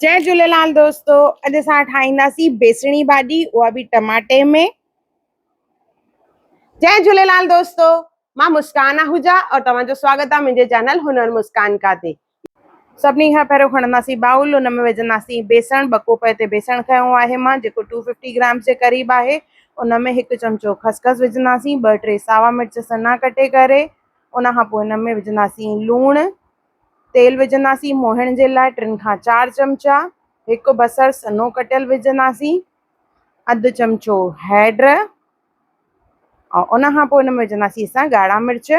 जय झूलेलाल दोस्तों, अॼु असां ठाहींदासीं बेसणी भाॼी, उहा बि टमाटे में। जय झूलेलाल दोस्तों, मां मुस्कान आहूजा और तव्हांजो स्वागत आहे मुंहिंजे चैनल हुनर मुस्कान का ते। सभिनी खां पहिरियों खणंदासीं बाउल, हुन में विझंदासीं बेसण। 2 कोप ते बेसण खयो आहे मां, जेको 250 ग्राम जे क़रीब आहे। उन में 1 चमचो खसखस विझंदासीं, 2-3 सावा मिर्च सन्हा कटे करे। उन खां पोइ हिन में विझंदासीं लूणु, तेल विझंदासीं मोहण जे लाइ 3 खां 4 चमचा। 1 बसर सन्हो कटियल विझंदासीं, 1/2 चमचो हैड और उन खां पोइ हिन में विझंदासीं असां ॻाढ़ा मिर्च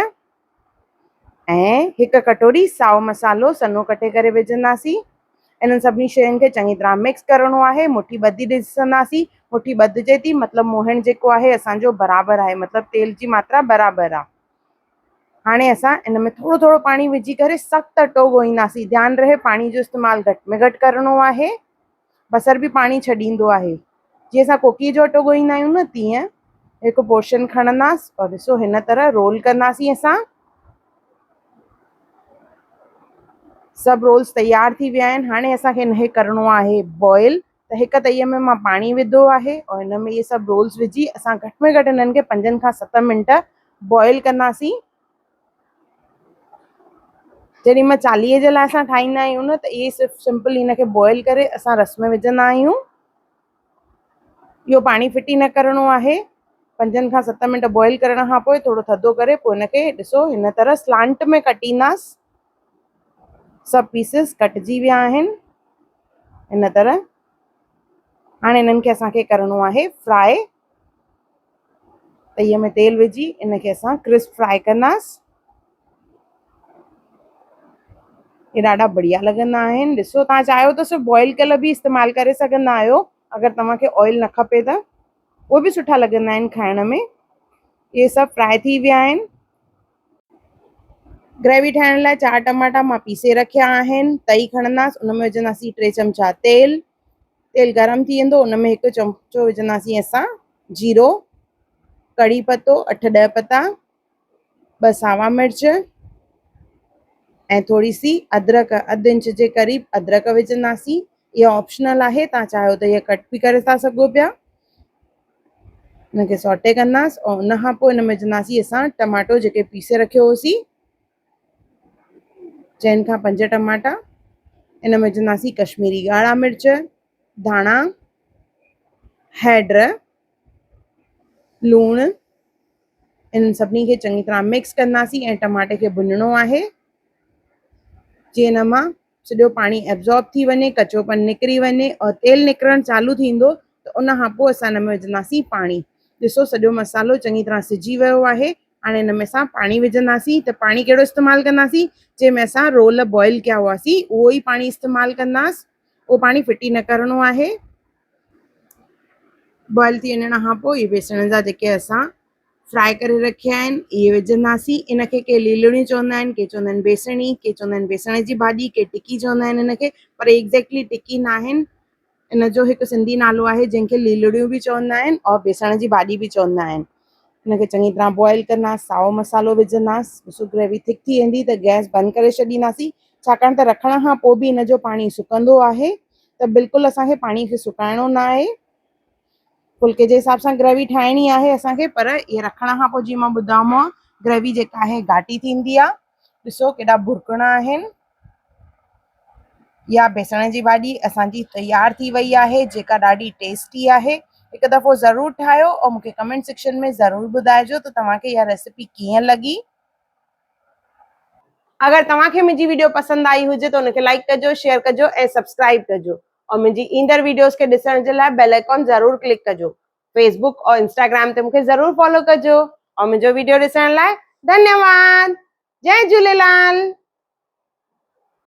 ऐं 1 कटोरी साओ मसालो सन्हो कटे करे विझंदासीं। इन्हनि सभिनी शयुनि खे चङी तरह मिक्स करिणो आहे। मुठी ॿधी ॾिसंदासीं, मुठी ॿधिजे थी मतिलबु मोहन जेको आहे असांजो बराबरि आहे, मतिलबु तेल जी मात्रा बराबरि आहे। हाणे असां इन में थोड़ो थोड़ो पाणी विझी करे सख़्तु अटो ॻोहींदासीं। ध्यानु रहे पाणी जो इस्तेमालु घटि में घटि करिणो आहे। बसर बि पाणी छॾींदो आहे। जीअं असां कोकी जो अटो ॻोहींदा आहियूं न, तीअं 1 पोर्शन खणंदासीं और ॾिसो हिन तरह रोल कंदासीं असां। सभु रोल्स तयार थी विया आहिनि। हाणे असांखे हिनखे करिणो आहे बॉइल। त 1 तईअ में मां पाणी विधो आहे और हिन में इहे सभु रोल्स विझी असां घटि में घटि हिननि खे 5 खां 7 मिंट बॉइल कंदासीं। जॾहिं मां 40 जे लाइ असां ठाहींदा आहियूं न, त इहे सिर्फ़ु सिंपल हिनखे बॉइल करे असां रस में विझंदा आहियूं। इहो पाणी फिटी न करिणो आहे। 5 खां 7 मिंट बॉइल करण खां पोइ थोरो थधो करे पोइ हिनखे ॾिसो हिन तरह स्लांट में कटींदासीं। सभु पीसिस कटिजी विया आहिनि इन तरह। हाणे इन्हनि खे असांखे करिणो आहे फ्राए। तईअ में तेल विझी इनखे असां क्रिस्प फ्राए कंदासीं। ये ॾाढा बढ़िया लॻंदा आहिनि। ॾिसो तव्हां चाहियो त सिर्फ़ु बॉइल कयल बि इस्तेमालु करे सघंदा आहियो। अगरि तव्हांखे ऑयल न खपे त उहे बि सुठा लॻंदा आहिनि खाइण में। इहे सभु फ्राए थी विया आहिनि। ग्रेवी ठाहिण लाइ 4 टमाटा मां पीसे रखिया आहिनि। तई खणंदासीं, उन में विझंदासीं 3 चमचा तेल। तेल गरम थी वेंदो, उन में 1 चमचो विझंदासीं असां जीरो, कड़ी पत्तो 8-10 पत्ता, 2 सावा मिर्च ऐं थोड़ी सी अदरक, 1/2 इंच जे क़रीब अदरक विझंदासीं। इहा ऑप्शनल आहे, तव्हां चाहियो त इहा कट बि करे था सघो पिया। हिनखे सॉटे कंदासीं और उन खां पोइ हिन में विझंदासीं असां टमाटो जेके पीसे रखियो होसीं, 4 खां 5 टमाटा। इन में विझंदासीं कश्मीरी ॻाढ़ा मिर्च, धाणा, हैड, लूणु। इन सभिनी खे चङी तरह मिक्स कंदासीं ऐं टमाटे खे भुञणो आहे जीअं हिन मां सॼो पाणी एब्जॉर्ब थी वञे, कचोपन निकिरी वञे और तेल निकिरणु चालू थींदो त उन खां पोइ असां हिन में विझंदासीं पाणी। ॾिसो सॼो मसालो चङी तरह सिझी वियो आहे। हाणे हिन में असां पाणी विझंदासीं। त पाणी कहिड़ो इस्तेमालु कंदासीं? जंहिंमें असां रोल बॉइल कया हुआसीं उहो ई पाणी इस्तेमालु कंदासीं। उहो पाणी फिटी न करिणो आहे। बॉइल थी वञण खां पोइ इहे बेसण जा जेके असां फ्राए करे रखिया आहिनि इहे विझंदासीं। इनखे के लीलणी चवंदा आहिनि, के चवंदा आहिनि बेसणी, के चवंदा आहिनि बेसण जी भाॼी, के टिकी चवंदा आहिनि इनखे, पर एग्ज़ैक्टली टिकी न आहिनि। इन जो हिकु सिंधी नालो आहे जंहिंखे लीलड़ियूं बि चवंदा आहिनि और बेसण जी भाॼी बि चवंदा आहिनि। इनखे चङी तरह बॉइल कंदासीं, साओ मसालो विझंदासीं। ॾिसो ग्रेवी थिक थी वेंदी त गैस बंदि करे छॾींदासीं, छाकाणि त रखण खां पोइ बि इन जो पाणी सुकंदो आहे। त बिल्कुलु असांखे पाणी खे सुकाइणो न आहे। फुल्के जे हिसाब सां ग्रेवी ठाहिणी आहे असांखे, पर इहे रखण खां पोइ जीअं मां ॿुधायोमांव ग्रेवी जेका आहे घाटी थींदी आहे। ॾिसो केॾा भुरकणा आहिनि। या बेसण जी भाॼी असांजी तयार थी वई आहे, जेका ॾाढी टेस्टी आहे। हिकु दफ़ो ज़रूरु ठाहियो और मूंखे कमेंट सेक्शन में ज़रूरु ॿुधाइजो त तव्हांखे इहा रेसिपी कीअं लॻी। अगरि तव्हांखे मुंहिंजी वीडियो पसंदि आई हुजे त उनखे लाइक कजो, शेयर कजो ऐं सब्सक्राइब कजो और मुंहिंजी ईंदड़ वीडियोस खे ॾिसण जे लाइ बेल आइकॉन ज़रूरु क्लिक कजो। फेसबुक और इंस्टाग्राम ते मूंखे ज़रूरु फॉलो कजो और मुंहिंजो वीडियो ॾिसण लाइ धन्यवाद। जय झूलेलाल।